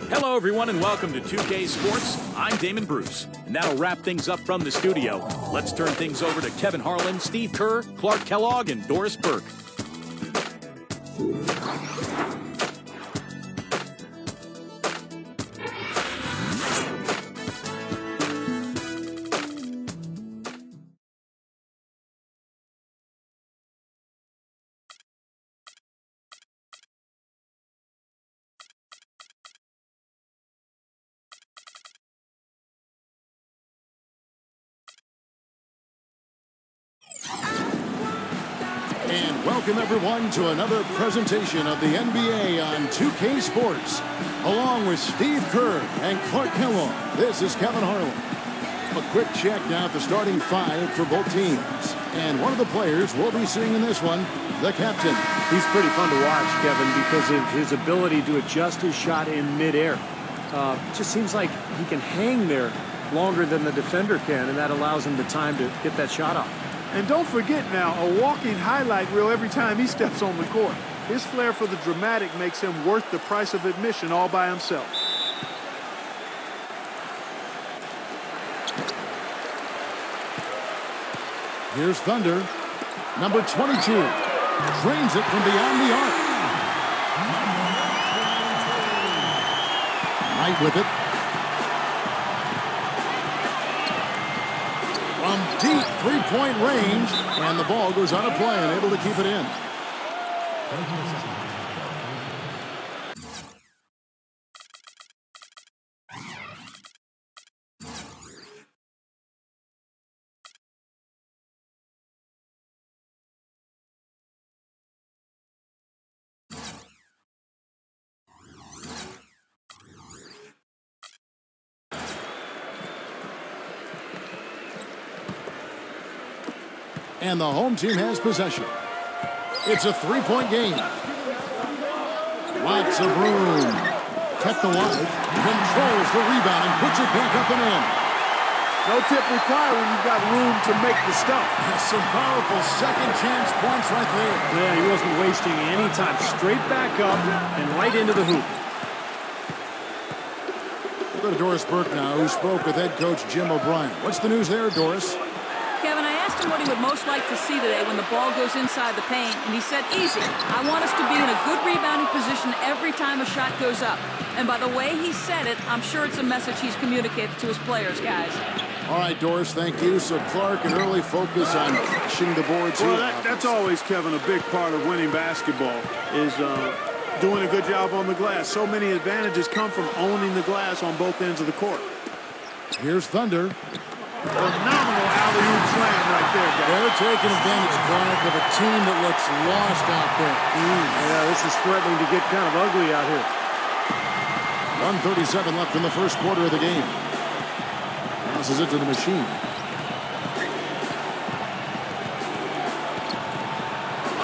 Hello, everyone, and welcome to 2K Sports. I'm Damon Bruce, and that'll wrap things up from the studio. Let's turn things over to Kevin Harlan, Steve Kerr, Clark Kellogg, and Doris Burke. And welcome everyone to another presentation of the NBA on 2K Sports. Along with Steve Kerr and Clark Kellogg, this is Kevin Harlan. A quick check now at the starting five for both teams. And one of the players we'll be seeing in this one, the captain. He's pretty fun to watch, Kevin, because of his ability to adjust his shot in midair. Just seems like he can hang there longer than the defender can, and that allows him the time to get that shot off. And don't forget now, a walking highlight reel every time he steps on the court. His flair for the dramatic makes him worth the price of admission all by himself. Here's Thunder. Number 22. Drains it from beyond the arc. Knight with it. From deep three-point range, and the ball goes out of play and able to keep it in. And the home team has possession. It's a three-point game. Lots of room. Kept alive. Controls the rebound and puts it back up and in. No tip required when you've got room to make the stuff. Some powerful second chance points right there. Yeah, he wasn't wasting any time. Straight back up and right into the hoop. We'll go to Doris Burke now, who spoke with head coach Jim O'Brien. What's the news there, Doris? Kevin, I asked him what he would most like to see today when the ball goes inside the paint, and he said, easy. I want us to be in a good rebounding position every time a shot goes up. And by the way he said it, I'm sure it's a message he's communicated to his players, guys. All right, Doris, thank you. So, Clark, an early focus on pushing the boards Well, here. that's always, Kevin, a big part of winning basketball is doing a good job on the glass. So many advantages come from owning the glass on both ends of the court. Here's Thunder. Phenomenal alley-oop slam right there, guys. They're taking advantage, Clark, of a team that looks lost out there. Yeah, this is threatening to get kind of ugly out here. 1:37 left in the first quarter of the game. Passes it to the machine.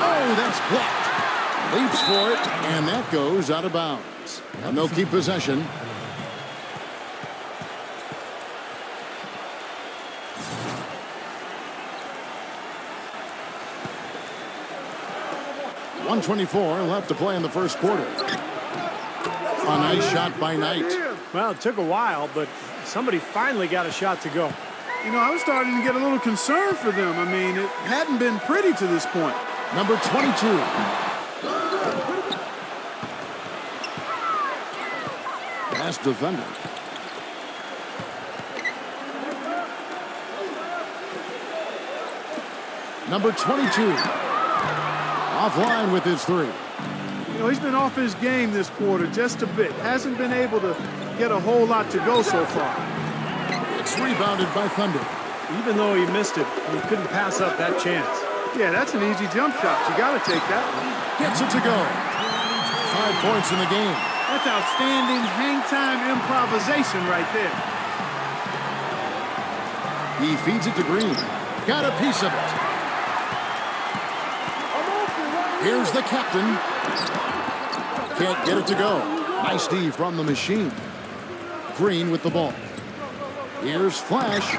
Oh, that's blocked. Leaps for it, and that goes out of bounds. And they'll keep possession. .124 left to play in the first quarter. A nice shot by Knight. Well, it took a while, but somebody finally got a shot to go. You know, I was starting to get a little concerned for them. I mean, it hadn't been pretty to this point. Number 22. Pass defender. Number 22. Offline with his three. You know, he's been off his game this quarter just a bit. Hasn't been able to get a whole lot to go so far. It's rebounded by Thunder. Even though he missed it, he couldn't pass up that chance. Yeah, that's an easy jump shot. You got to take that one. Gets it to go. 5 points in the game. That's outstanding hang-time improvisation right there. He feeds it to Green. Got a piece of it. Here's the captain. Can't get it to go. Nice D from the machine. Green with the ball. Here's Flash.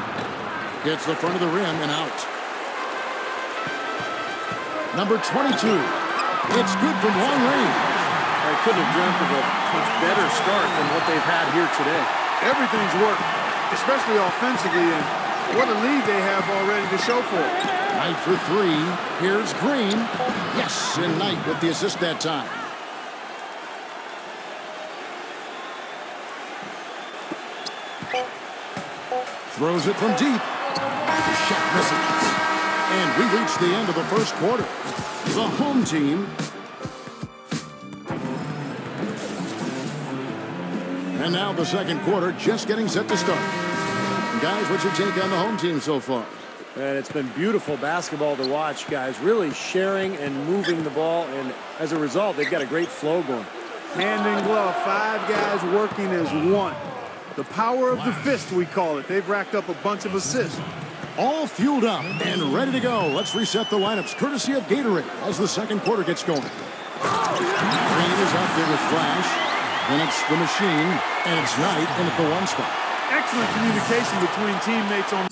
Gets the front of the rim and out. Number 22. It's good from long range. All right, couldn't have dreamt of a much better start than what they've had here today. Everything's worked, especially offensively, and what a lead they have already to show for it. Knight for three. Here's Green. Yes, and Knight with the assist that time. Throws it from deep. The shot misses. And we reach the end of the first quarter. The home team. And now the second quarter just getting set to start. Guys, what's your take on the home team so far? And it's been beautiful basketball to watch, guys. Really sharing and moving the ball, and as a result, they've got a great flow going. Hand in glove, 5 guys working as one. The power of the fist, we call it. They've racked up a bunch of assists. All fueled up and ready to go. Let's reset the lineups courtesy of Gatorade as the second quarter gets going. Green is out there with Flash. Then it's the Machine, and it's Knight in at the one spot. Excellent communication between teammates on.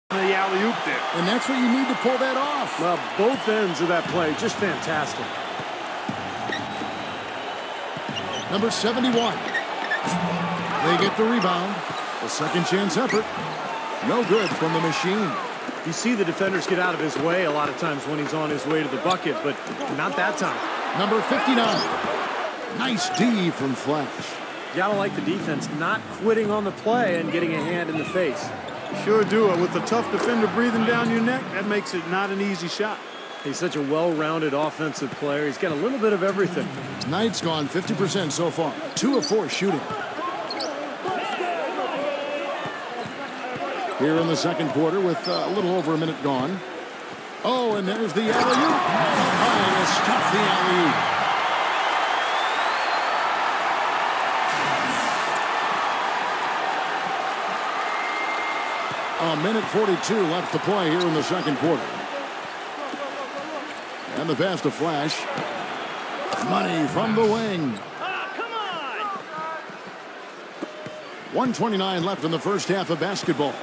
The alley-oop there. And that's what you need to pull that off. Well, both ends of that play, just fantastic. Number 71. They get the rebound. The second chance effort. No good from the Machine. You see the defenders get out of his way a lot of times when he's on his way to the bucket, but not that time. Number 59. Nice D from Flash. You gotta like the defense not quitting on the play and getting a hand in the face. Sure do. With a tough defender breathing down your neck, that makes it not an easy shot. He's such a well-rounded offensive player. He's got a little bit of everything. Knight's gone 50% so far. 2 of 4 shooting. Here in the second quarter with a little over a minute gone. Oh, and there's the alley-oop. Oh, to stop the alley-oop. A minute 42 left to play here in the second quarter. And the pass to Flash. Money from the wing. 1:29 left in the first half of basketball.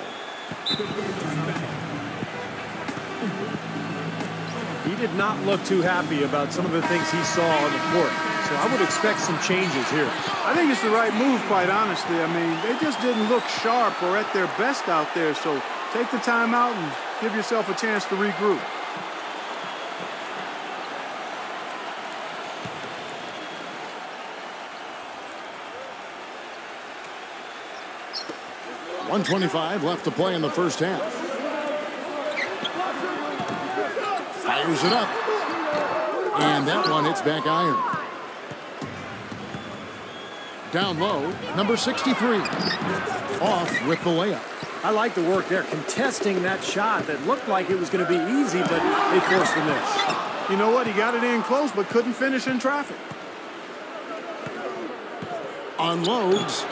He did not look too happy about some of the things he saw on the court. So I would expect some changes here. I think it's the right move, quite honestly. I mean, they just didn't look sharp or at their best out there. So take the time out and give yourself a chance to regroup. .125 left to play in the first half. Fires it up. And that one hits back iron. Down low, number 63. Off with the layup. I like the work there, contesting that shot that looked like it was going to be easy, but they forced the miss. You know what? He got it in close, but couldn't finish in traffic. Unloads.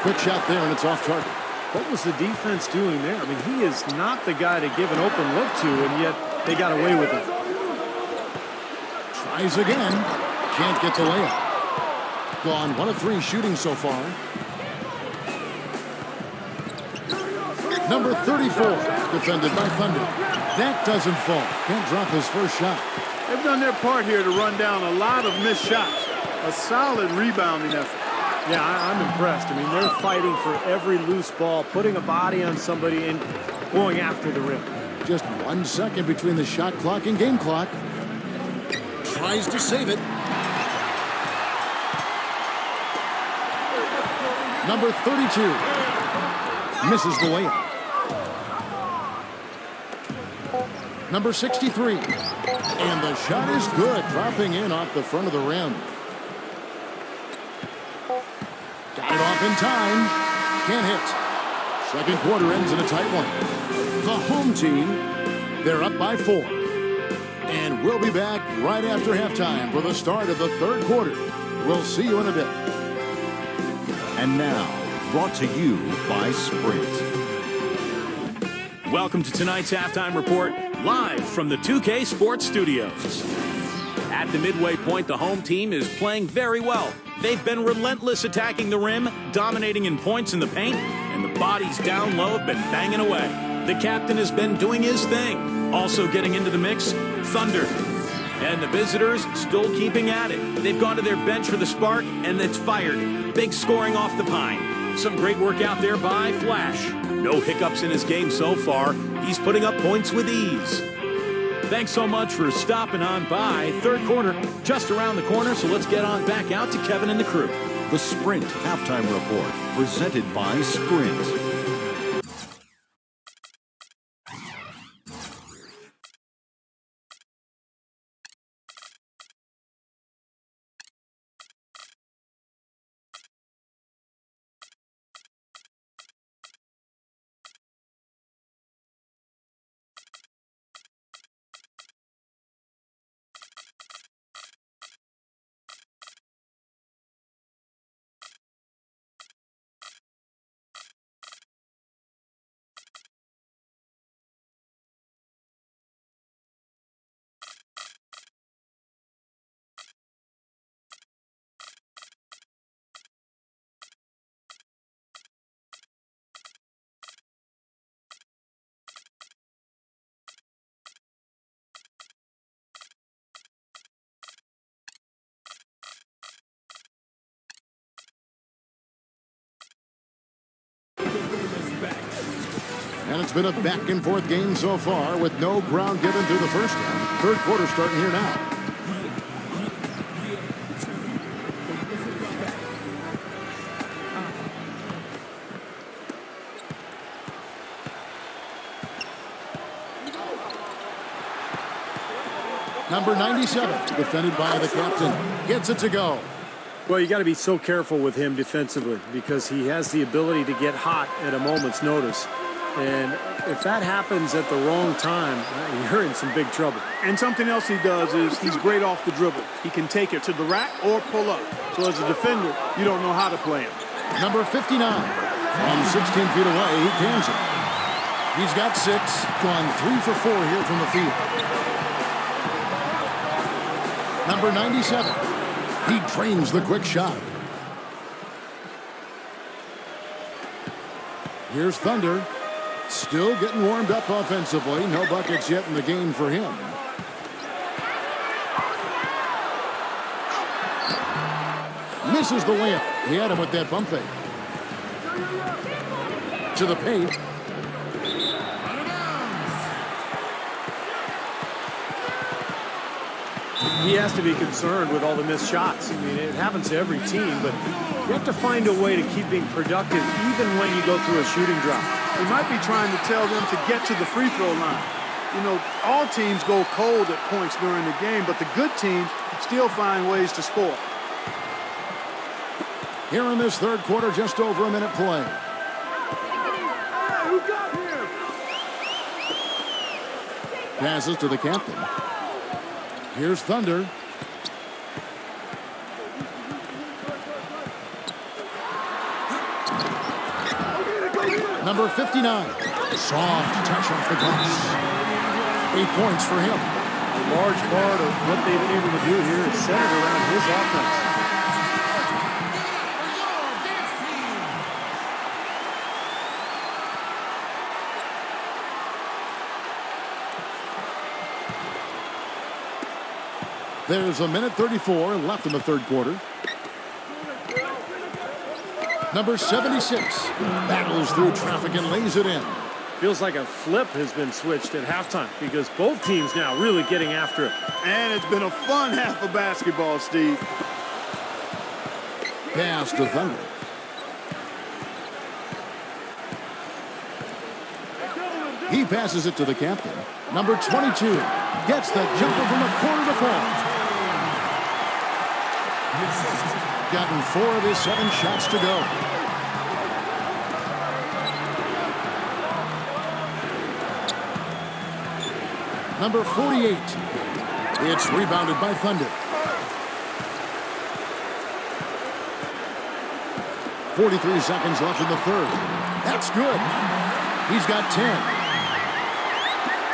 Quick shot there, and it's off target. What was the defense doing there? I mean, he is not the guy to give an open look to, and yet they got away with it. Tries again. Can't get the layup. Gone 1 of 3 shooting so far. Number 34, defended by Thunder. That doesn't fall. Can't drop his first shot. They've done their part here to run down a lot of missed shots. A solid rebounding effort. Yeah, I'm impressed. I mean, they're fighting for every loose ball, putting a body on somebody and going after the rim. Just 1 second between the shot clock and game clock. Tries to save it. Number 32 misses the layup. Number 63. And the shot is good, dropping in off the front of the rim. Got it off in time. Can't hit. Second quarter ends in a tight one. The home team, they're up by 4. And we'll be back right after halftime for the start of the third quarter. We'll see you in a bit. And now, brought to you by Sprint. Welcome to tonight's halftime report, live from the 2K Sports Studios. At the midway point, the home team is playing very well. They've been relentless attacking the rim, dominating in points in the paint, and the bodies down low have been banging away. The captain has been doing his thing. Also getting into the mix, Thunder. And the visitors still keeping at it. They've gone to their bench for the spark, and it's fired. Big scoring off the pine. Some great work out there by Flash. No hiccups in his game so far. He's putting up points with ease. Thanks so much for stopping on by. Third quarter just around the corner, so let's get on back out to Kevin and the crew. The Sprint Halftime Report, presented by Sprint. And it's been a back-and-forth game so far with no ground given through the first half. Third quarter starting here now. Number 97, defended by the captain, gets it to go. Well, you got to be so careful with him defensively because he has the ability to get hot at a moment's notice. And if that happens at the wrong time, you're in some big trouble. And something else he does is he's great off the dribble. He can take it to the rack or pull up. So as a defender, you don't know how to play him. Number 59, from 16 feet away, he cans it. He's got 6, gone 3 for 4 here from the field. Number 97, he drains the quick shot. Here's Thunder. Still getting warmed up offensively. No buckets yet in the game for him. Misses the layup. He had him with that bump fake. To the paint. He has to be concerned with all the missed shots. I mean, it happens to every team, but you have to find a way to keep being productive even when you go through a shooting drought. He might be trying to tell them to get to the free throw line. You know, all teams go cold at points during the game, but the good teams still find ways to score. Here in this third quarter, just over a minute play. Passes to the captain. Here's Thunder. Number 59. Soft touch off the glass. 8 points for him. A large part of what they've been able to do here is centered around his offense. There's a minute 34 left in the third quarter. Number 76 battles through traffic and lays it in. Feels like a flip has been switched at halftime because both teams now really getting after it. And it's been a fun half of basketball, Steve. Pass to Thunder. He passes it to the captain. Number 22 gets the jumper from the corner to fall. Gotten 4 of his 7 shots to go. Number 48. It's rebounded by Thunder. 43 seconds left in the third. That's good. He's got 10.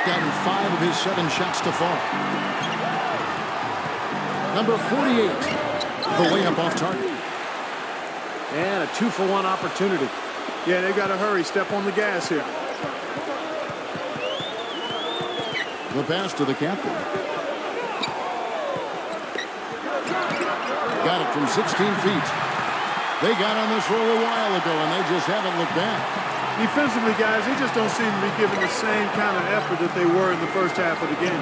Gotten 5 of his 7 shots to fall. Number 48. The layup off target. And a 2-for-1 opportunity. Yeah, they got to hurry. Step on the gas here. The pass to the captain. Got it from 16 feet. They got on this roll a while ago, and they just haven't looked back. Defensively, guys, they just don't seem to be giving the same kind of effort that they were in the first half of the game.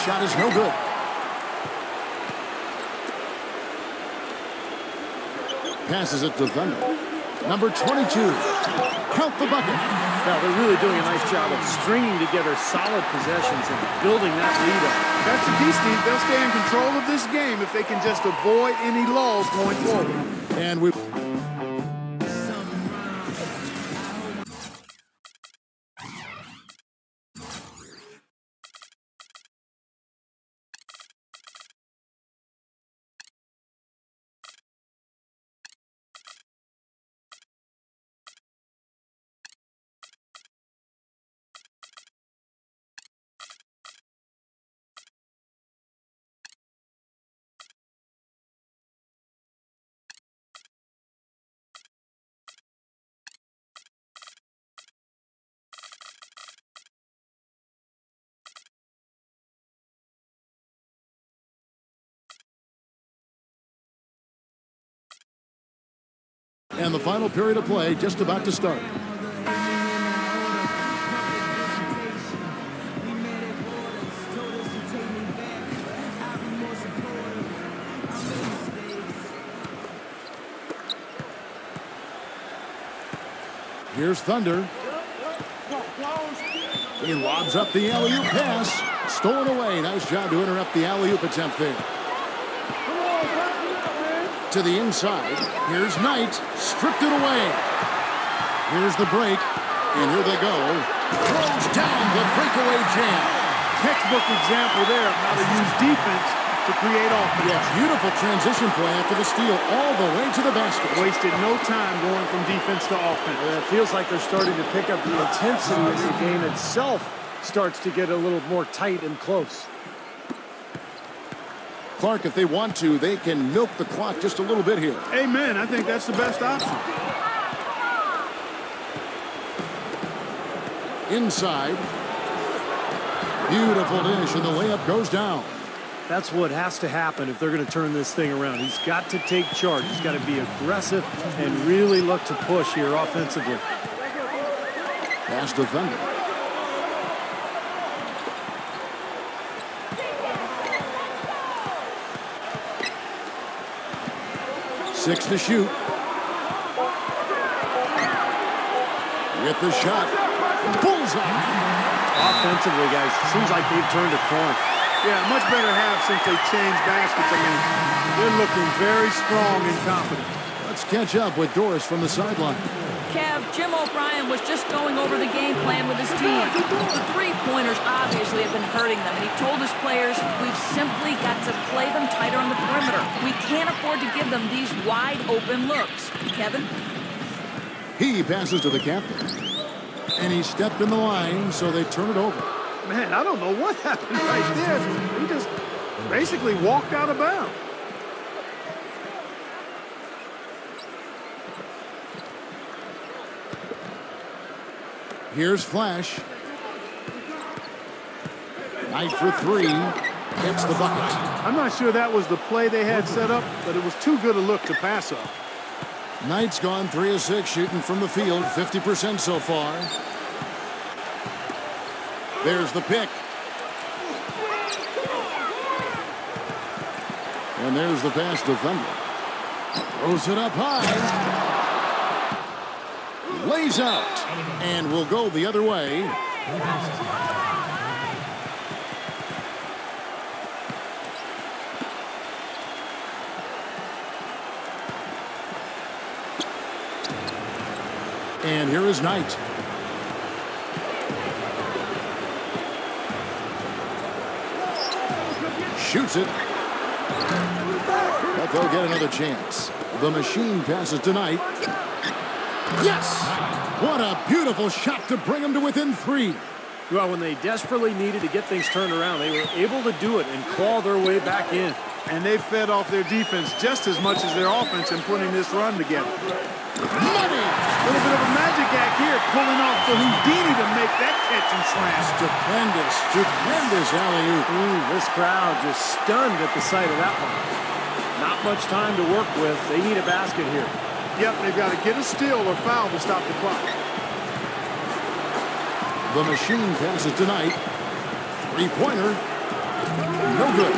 Shot is no good. Passes it to Thunder. Number 22. Count the bucket. Now, they're really doing a nice job of stringing together solid possessions and building that lead up. That's the key, Steve. They'll stay in control of this game if they can just avoid any lulls going forward. And we... And the final period of play just about to start. Here's Thunder. He lobs up the alley-oop pass. Stolen away. Nice job to interrupt the alley-oop attempt there. To the inside. Here's Knight. Stripped it away. Here's the break. And here they go. Throws down the breakaway jam. Textbook example there of how to use defense to create offense. Yeah, beautiful transition play after the steal all the way to the basket. Wasted no time going from defense to offense. It feels like they're starting to pick up the intensity as the game itself starts to get a little more tight and close. Clark, if they want to, they can milk the clock just a little bit here. Amen. I think that's the best option. Inside. Beautiful dish, and the layup goes down. That's what has to happen if they're going to turn this thing around. He's got to take charge. He's got to be aggressive and really look to push here offensively. Pass to Thunder. Six to shoot. With the shot. Bullseye. Offensively, guys, it seems like they've turned a corner. Yeah, much better half since they changed baskets. I mean, they're looking very strong and confident. Let's catch up with Doris from the sideline. Kev, Jim O'Brien was just going over the game plan with his team. The three-pointers obviously have been hurting them, and he told his players, we've simply got to play them tighter on the perimeter. We can't afford to give them these wide-open looks. Kevin? He passes to the captain. And he stepped in the line, so they turn it over. Man, I don't know what happened right there. He just basically walked out of bounds. Here's Flash. Knight for three. Hits the bucket. I'm not sure that was the play they had set up, but it was too good a look to pass up. Knight's gone 3 of 6 shooting from the field, 50% so far. There's the pick. And there's the pass to Thunder. Throws it up high. Lays out. And will go the other way. And here is Knight. Shoots it. But they'll get another chance. The machine passes to Knight. Yes! What a beautiful shot to bring them to within 3. Well, when they desperately needed to get things turned around, they were able to do it and claw their way back in. And they fed off their defense just as much as their offense in putting this run together. Money! A little bit of a magic act here, pulling off the Houdini to make that catch and slam. Stupendous alley-oop. This crowd just stunned at the sight of that one. Not much time to work with. They need a basket here. Yep, they've got to get a steal or foul to stop the clock. The machine passes to Knight. Three-pointer. No good.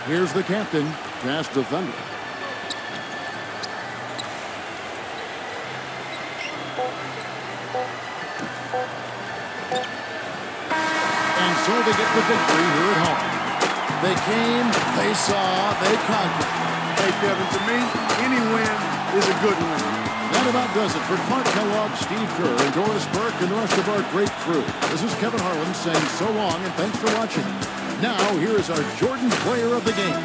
Here's the captain. Pass to Thunder. And so they get the victory here at home. They came, they saw, they conquered. Hey, Kevin, to me, any win is a good win. That about does it for Clark Kellogg, Steve Kerr, and Doris Burke, and the rest of our great crew. This is Kevin Harlan saying so long and thanks for watching. Now, here is our Jordan Player of the Game.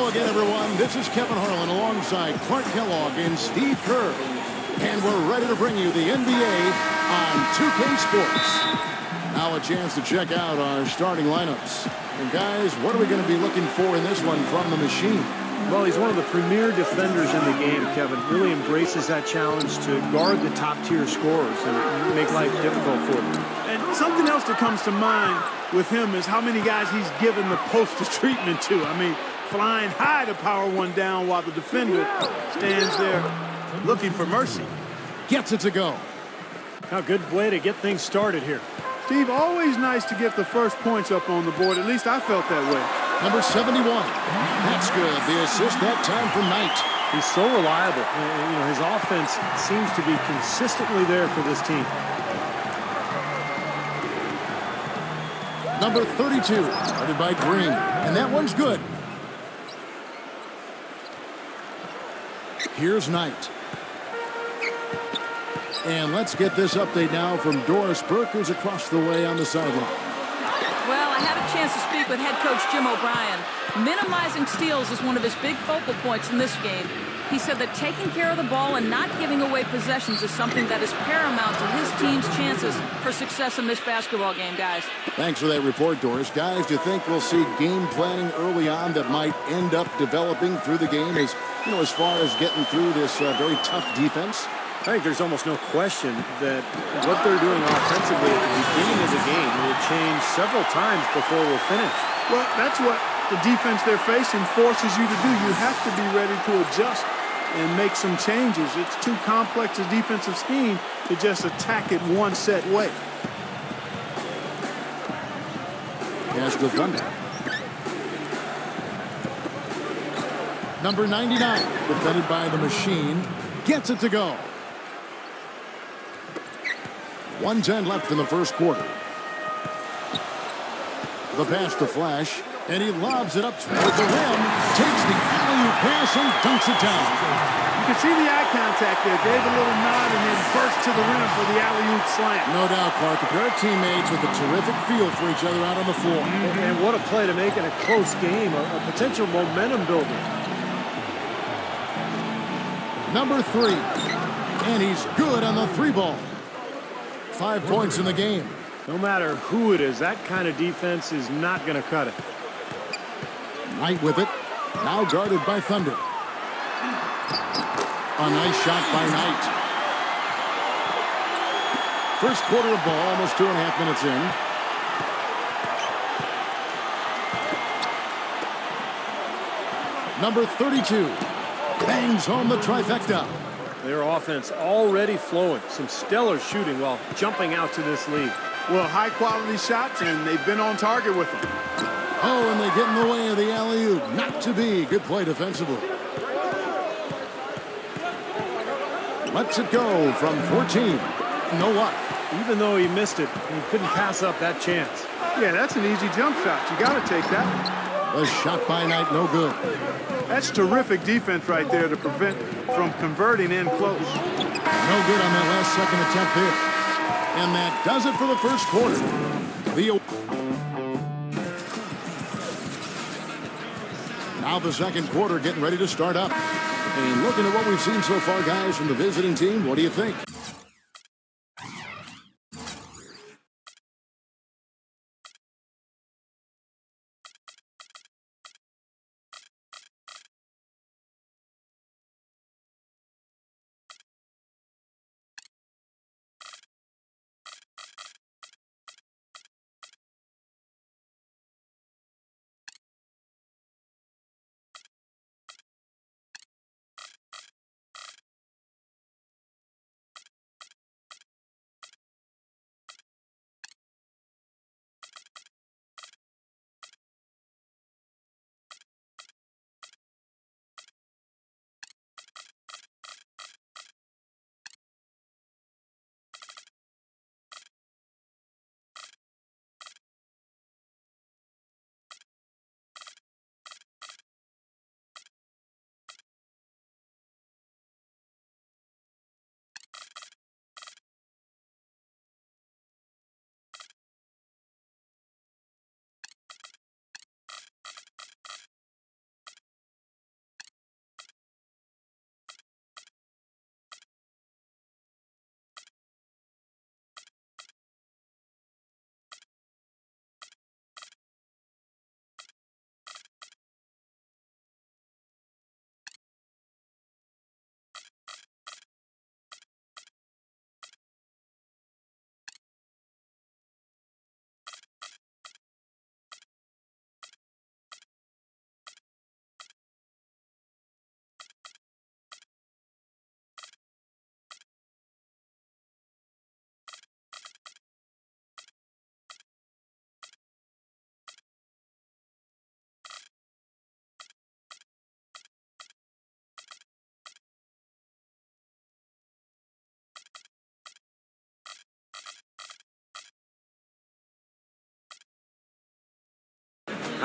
Hello again, everyone. This is Kevin Harlan alongside Clark Kellogg and Steve Kerr. And we're ready to bring you the NBA on 2K Sports. Now a chance to check out our starting lineups. And guys, what are we going to be looking for in this one from the machine? Well, he's one of the premier defenders in the game, Kevin. Really embraces that challenge to guard the top-tier scorers and make life difficult for them. And something else that comes to mind with him is how many guys he's given the poster treatment to. I mean, flying high to power one down while the defender stands there looking for mercy. Gets it to go. Now, good way to get things started here. Steve, always nice to get the first points up on the board. At least I felt that way. Number 71. That's good. The assist that time from Knight. He's so reliable. You know, his offense seems to be consistently there for this team. Number 32. Guarded by Green. And that one's good. Here's Knight. And let's get this update now from Doris Burke, who's across the way on the sideline. Well, I had a chance to speak with head coach Jim O'Brien. Minimizing steals is one of his big focal points in this game. He said that taking care of the ball and not giving away possessions is something that is paramount to his team's chances for success in this basketball game, guys. Thanks for that report, Doris. Guys, do you think we'll see game planning early on that might end up developing through the game as far as getting through this very tough defense? I think there's almost no question that what they're doing offensively at the beginning of the game will change several times before we're finished. Well, that's what the defense they're facing forces you to do. You have to be ready to adjust and make some changes. It's too complex a defensive scheme to just attack it one set way. Pass to Thunder. Number 99, defended by the machine, gets it to go. 1:10 left in the first quarter. The pass to Flash, and he lobs it up toward the rim, takes the alley-oop pass and dunks it down. You can see the eye contact there. Gave a little nod and then burst to the rim for the alley-oop slam. No doubt, Clark. A pair of teammates with a terrific feel for each other out on the floor. And what a play to make in a close game, a potential momentum builder. Number 3, and he's good on the 3 ball. 5 points in the game. No matter who it is, that kind of defense is not going to cut it. Knight with it. Now guarded by Thunder. A nice shot by Knight. First quarter of ball, almost 2.5 minutes in. Number 32 bangs home the trifecta. Their offense already flowing. Some stellar shooting while jumping out to this lead. Well, high-quality shots, and they've been on target with them. Oh, and they get in the way of the alley-oop. Not to be. Good play defensively. Lets it go from 14. No luck. Even though he missed it, he couldn't pass up that chance. Yeah, that's an easy jump shot. You got to take that. The shot by Knight, no good. That's terrific defense right there to prevent from converting in close. No good on that last second attempt there. And that does it for the first quarter. Now the second quarter getting ready to start up. And looking at what we've seen so far, guys, from the visiting team, what do you think?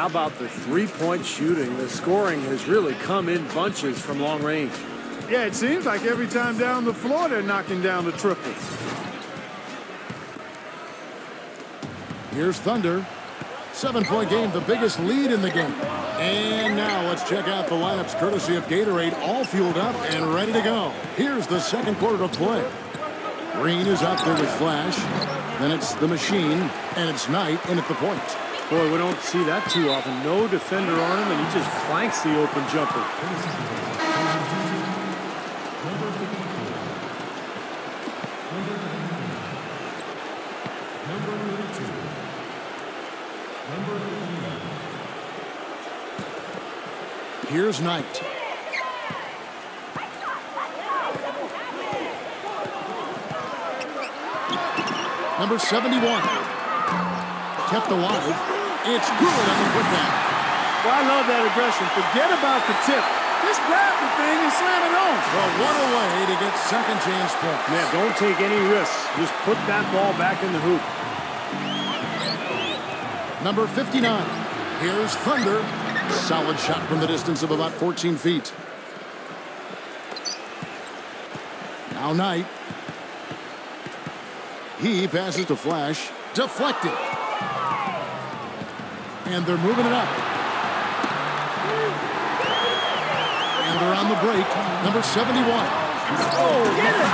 How about the three-point shooting? The scoring has really come in bunches from long range. Yeah, it seems like every time down the floor they're knocking down the triple. Here's Thunder. 7-point game, the biggest lead in the game. And now let's check out the lineups courtesy of Gatorade, all fueled up and ready to go. Here's the second quarter of play. Green is out there with Flash. Then it's the Machine, and it's Knight in at the point. Boy, we don't see that too often. No defender on him, and he just clanks the open jumper. Here's Knight. Number 71. Kept alive. It's good on the putback. Well, I love that aggression. Forget about the tip. Just grab the thing and slam it home. Well, what a way to get second chance points. Man, don't take any risks. Just put that ball back in the hoop. Number 59. Here's Thunder. Solid shot from the distance of about 14 feet. Now Knight. He passes to Flash. Deflected. And they're moving it up. And they're on the break. Number 71. Oh, get it!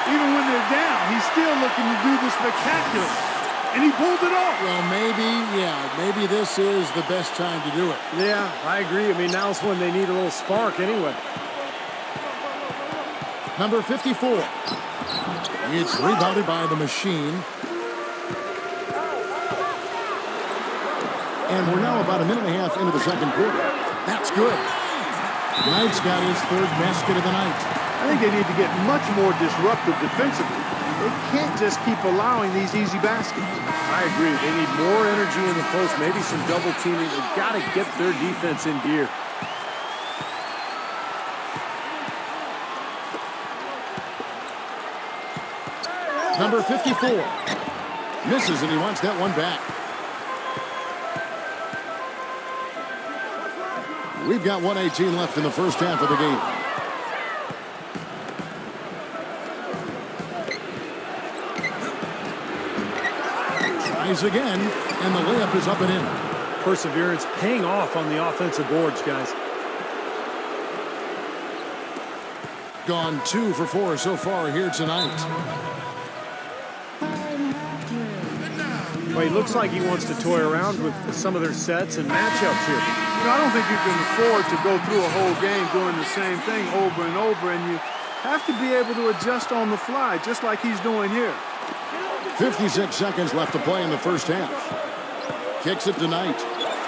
Even when they're down, he's still looking to do the spectacular. And he pulled it off. Well, maybe this is the best time to do it. Yeah, I agree. I mean, now's when they need a little spark anyway. Number 54. It's rebounded by the Machine. And we're now about a minute and a half into the second quarter. That's good. Knight's got his third basket of the night. I think they need to get much more disruptive defensively. They can't just keep allowing these easy baskets. I agree. They need more energy in the post, maybe some double teaming. They've got to get their defense in gear. Number 54. Misses, and he wants that one back. We've got 1:18 left in the first half of the game. Tries again, and the layup is up and in. Perseverance paying off on the offensive boards, guys. Gone 2 for 4 so far here tonight. Well, he looks like he wants to toy around with some of their sets and matchups here. You know, I don't think you can afford to go through a whole game doing the same thing over and over, and you have to be able to adjust on the fly, just like he's doing here. 56 seconds left to play in the first half. Kicks it to Knight.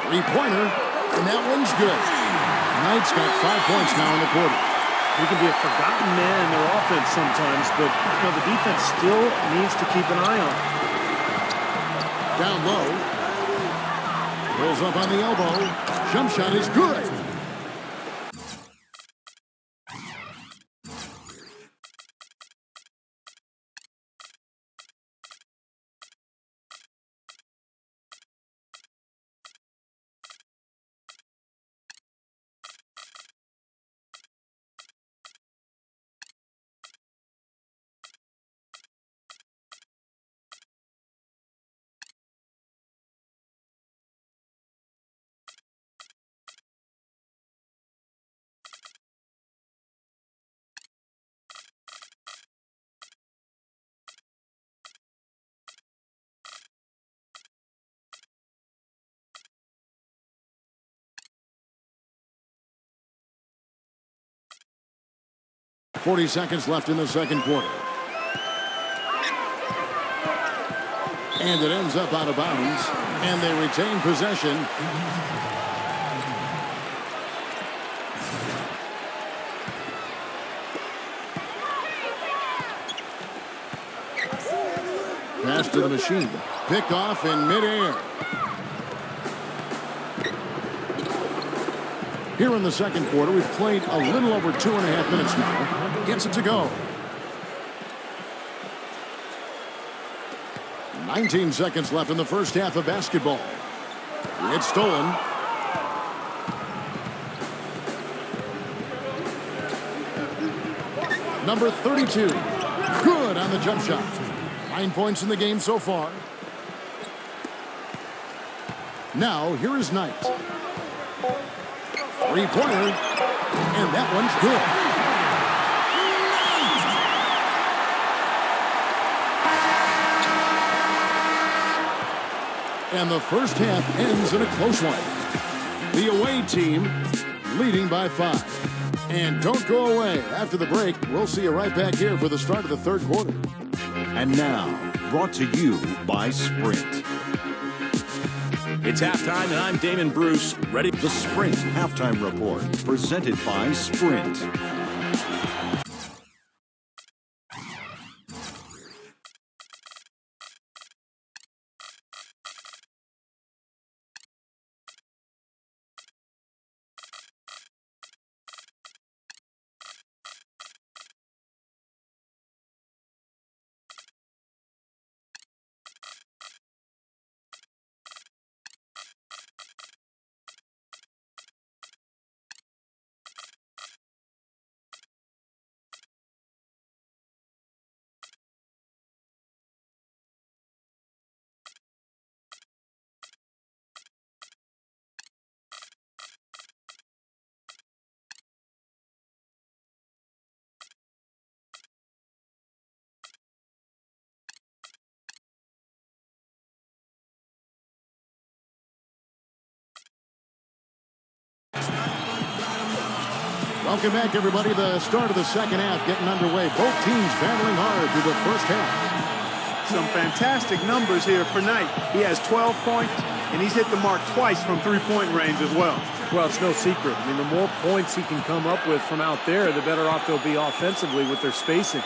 Three-pointer, and that one's good. Knight's got 5 points now in the quarter. He can be a forgotten man in their offense sometimes, but you know, the defense still needs to keep an eye on him. Down low. Rolls up on the elbow. Jump shot is good. .40 seconds left in the second quarter. And it ends up out of bounds. And they retain possession. Pass to the Machine. Pick off in midair. Here in the second quarter, we've played a little over 2.5 minutes now. Gets it to go. 19 seconds left in the first half of basketball. It's stolen. Number 32. Good on the jump shot. 9 points in the game so far. Now, here is Knight. Three-pointer. And that one's good. And the first half ends in a close one. The away team leading by 5. And don't go away. After the break, we'll see you right back here for the start of the third quarter. And now, brought to you by Sprint. It's halftime, and I'm Damon Bruce, ready. The Sprint Halftime Report, presented by Sprint. Welcome back, everybody. The start of the second half getting underway. Both teams battling hard through the first half. Some fantastic numbers here for Knight. He has 12 points, and he's hit the mark twice from three-point range as well. Well, it's no secret. I mean, the more points he can come up with from out there, the better off they'll be offensively with their spacing.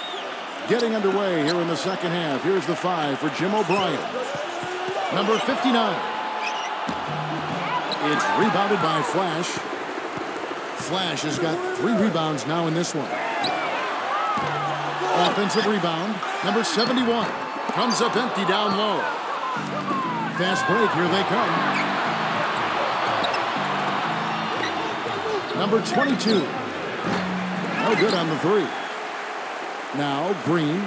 Getting underway here in the second half. Here's the 5 for Jim O'Brien. Number 59. It's rebounded by Flash. Flash has got 3 rebounds now in this one. Offensive rebound. Number 71. Comes up empty down low. Fast break. Here they come. Number 22. No good on the 3. Now Green.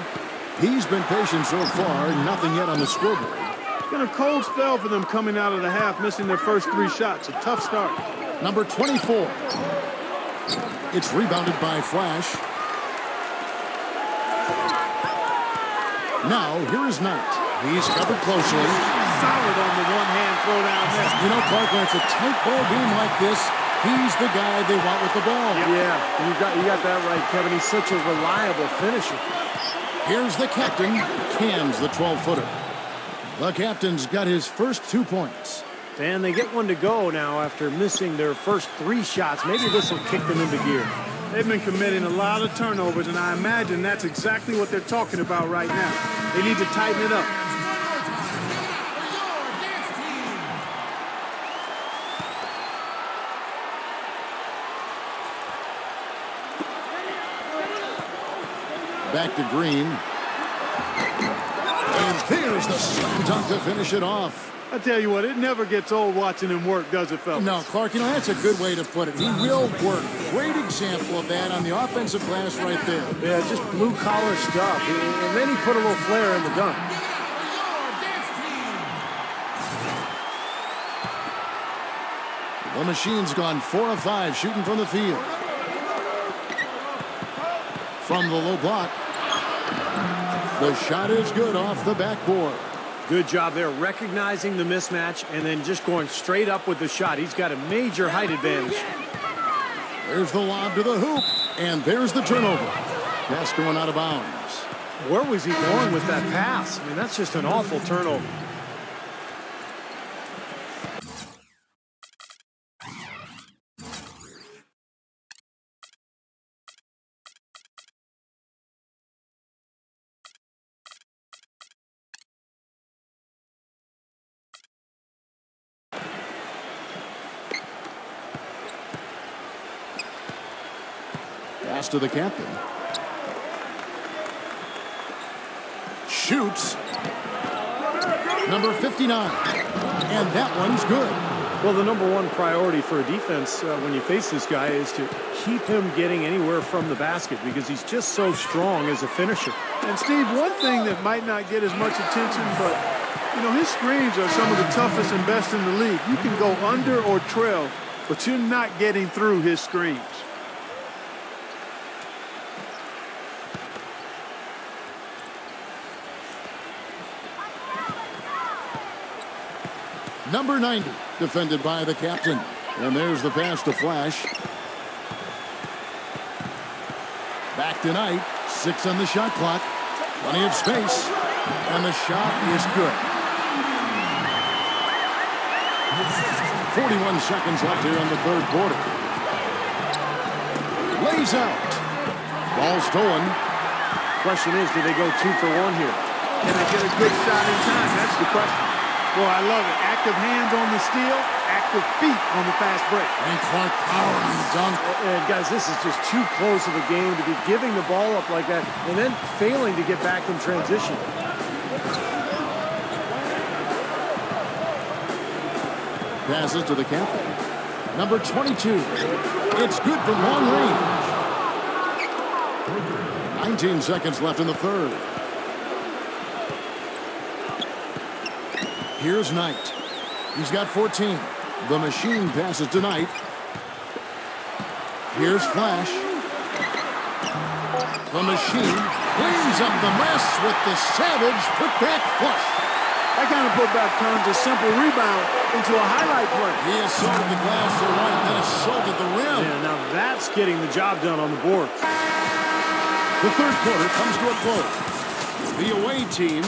He's been patient so far. Nothing yet on the scoreboard. It's been a cold spell for them coming out of the half, missing their first 3 shots. A tough start. Number 24. It's rebounded by Flash. Now, here is Knight. He's covered closely. Solid on the one-hand throw down there. You know, Clark, when it's a tight ball game like this, he's the guy they want with the ball. Yeah, you got that right, Kevin. He's such a reliable finisher. Here's the captain. Cams the 12-footer. The captain's got his first 2 points. And they get one to go now after missing their first 3 shots. Maybe this will kick them into gear. They've been committing a lot of turnovers, and I imagine that's exactly what they're talking about right now. They need to tighten it up. Back to Green. And there's the slam dunk to finish it off. I tell you what, it never gets old watching him work, does it, fellas? No, Clark, you know, that's a good way to put it. He will work. Great example of that on the offensive glass right there. Yeah, just blue-collar stuff. And then he put a little flair in the dunk. The machine's gone 4 of 5 shooting from the field. From the low block. The shot is good off the backboard. Good job there recognizing the mismatch and then just going straight up with the shot. He's got a major height advantage. There's the lob to the hoop. And there's the turnover. Pass going out of bounds. Where was he going with that pass? I mean, that's just an awful turnover. Pass to the captain. Shoots. number 59. And that one's good. Well, the number one priority for a defense when you face this guy is to keep him getting anywhere from the basket because he's just so strong as a finisher. And, Steve, one thing that might not get as much attention, but, you know, his screens are some of the toughest and best in the league. You can go under or trail, but you're not getting through his screens. Number 90, defended by the captain. And there's the pass to Flash. Back to Knight. 6 on the shot clock. Plenty of space. And the shot is good. 41 seconds left here in the third quarter. Lays out. Ball stolen. Question is, do they go 2 for 1 here? Can they get a good shot in time? That's the question. Boy, I love it. Active hands on the steal, active feet on the fast break. And Clark power on the dunk. And guys, this is just too close of a game to be giving the ball up like that and then failing to get back in transition. Passes to the captain. Number 22. It's good from long range. 19 seconds left in the third. Here's Knight. He's got 14. The machine passes to Knight. Here's Flash. The machine cleans up the mess with the savage putback flush. That kind of putback turns a simple rebound into a highlight play. He assaulted the glass to the right, then assaulted the rim. Yeah, now that's getting the job done on the board. The third quarter comes to a close. The away team.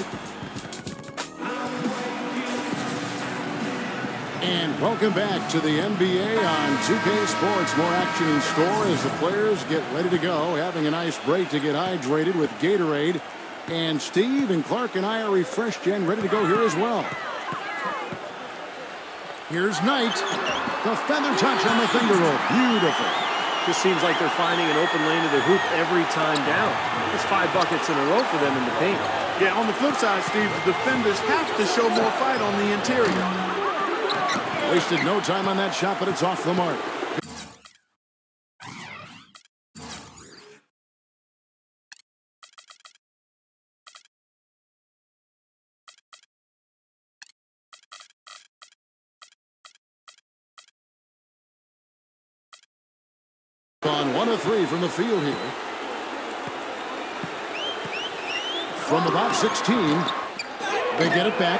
And welcome back to the NBA on 2K Sports. More action in store as the players get ready to go, having a nice break to get hydrated with Gatorade. And Steve and Clark and I are refreshed and ready to go here as well. Here's Knight. The feather touch on the finger roll. Beautiful. Just seems like they're finding an open lane to the hoop every time down. It's 5 buckets in a row for them in the paint. Yeah, on the flip side, Steve, the defenders have to show more fight on the interior. Wasted no time on that shot, but it's off the mark. On 1 of 3 from the field here. From about 16, they get it back.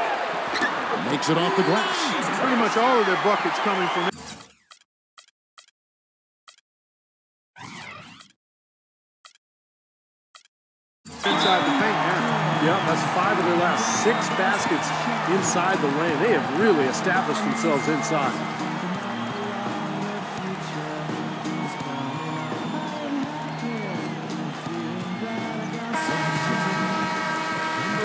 Makes it off the glass. Pretty much all of their buckets coming from inside the paint now. Yeah, that's 5 of their last 6 baskets inside the lane. They have really established themselves inside.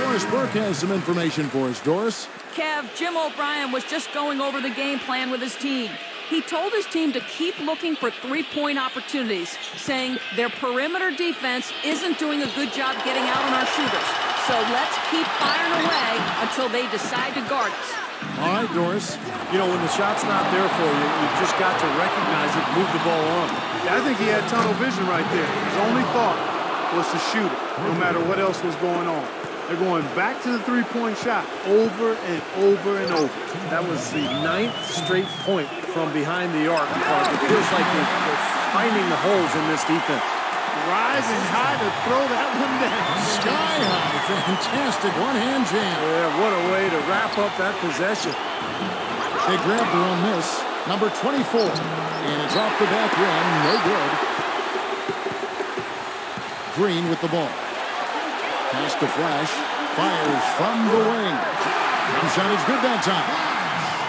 Doris Burke has some information for us. Doris? Kev, Jim O'Brien was just going over the game plan with his team. He told his team to keep looking for three-point opportunities, saying their perimeter defense isn't doing a good job getting out on our shooters. So let's keep firing away until they decide to guard us. All right, Doris. You know, when the shot's not there for you, you've just got to recognize it, move the ball on. Yeah, I think he had tunnel vision right there. His only thought was to shoot it, no matter what else was going on. They're going back to the three-point shot over and over and over. That was the 9th straight point from behind the arc. It feels like they're finding the holes in this defense. Rising high to throw that one down. Sky high. Fantastic one-hand jam. Yeah, what a way to wrap up that possession. They grabbed their own miss. Number 24. And it's off the back rim. No good. Green with the ball. Pass to Flash. Fires from the wing. Jump shot is good that time.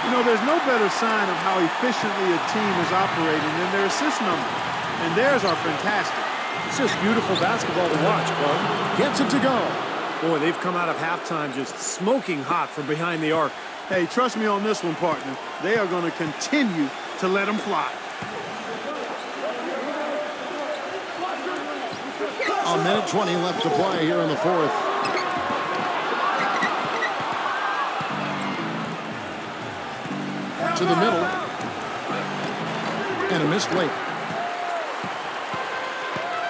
You know, there's no better sign of how efficiently a team is operating than their assist numbers. And theirs are fantastic. It's just beautiful basketball to watch, Clark. Gets it to go. Boy, they've come out of halftime just smoking hot from behind the arc. Hey, trust me on this one, partner. They are going to continue to let them fly. A minute 20 left to play here in the fourth. to the middle. And a missed layup.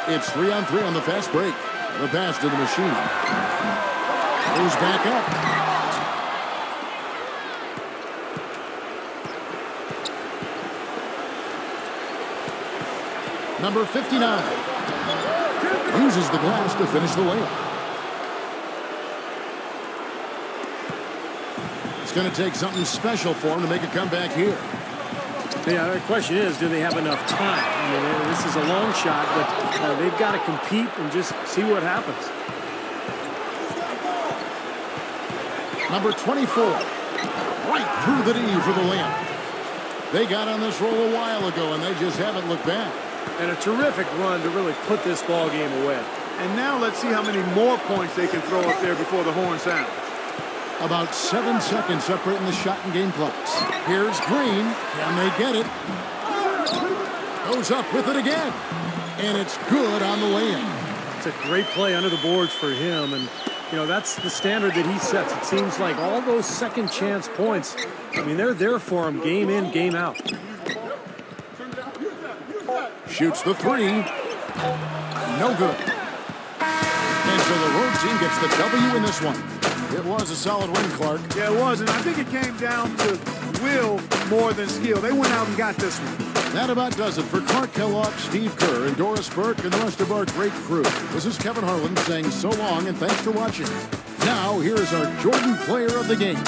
It's 3-on-3 on the fast break. The pass to the machine. Goes back up. Number 59 uses the glass to finish the layup. It's going to take something special for him to make a comeback here. Yeah, the question is, do they have enough time? I mean, this is a long shot, but they've got to compete and just see what happens. Number 24, right through the D for the layup. They got on this roll a while ago, and they just haven't looked back. And a terrific run to really put this ball game away. And now let's see how many more points they can throw up there before the horn sounds. About 7 seconds separating the shot and game clocks. Here's Green. Can they get it? Goes up with it again. And it's good on the lay-in. It's a great play under the boards for him. And, you know, that's the standard that he sets. It seems like all those second chance points, I mean, they're there for him game in, game out. Shoots the three. No good. And so the road team gets the W in this one. It was a solid win, Clark. Yeah, it was, and I think it came down to will more than skill. They went out and got this one. That about does it for Clark Kellogg, Steve Kerr, and Doris Burke, and the rest of our great crew. This is Kevin Harlan saying so long and thanks for watching. Now, here is our Jordan Player of the Game.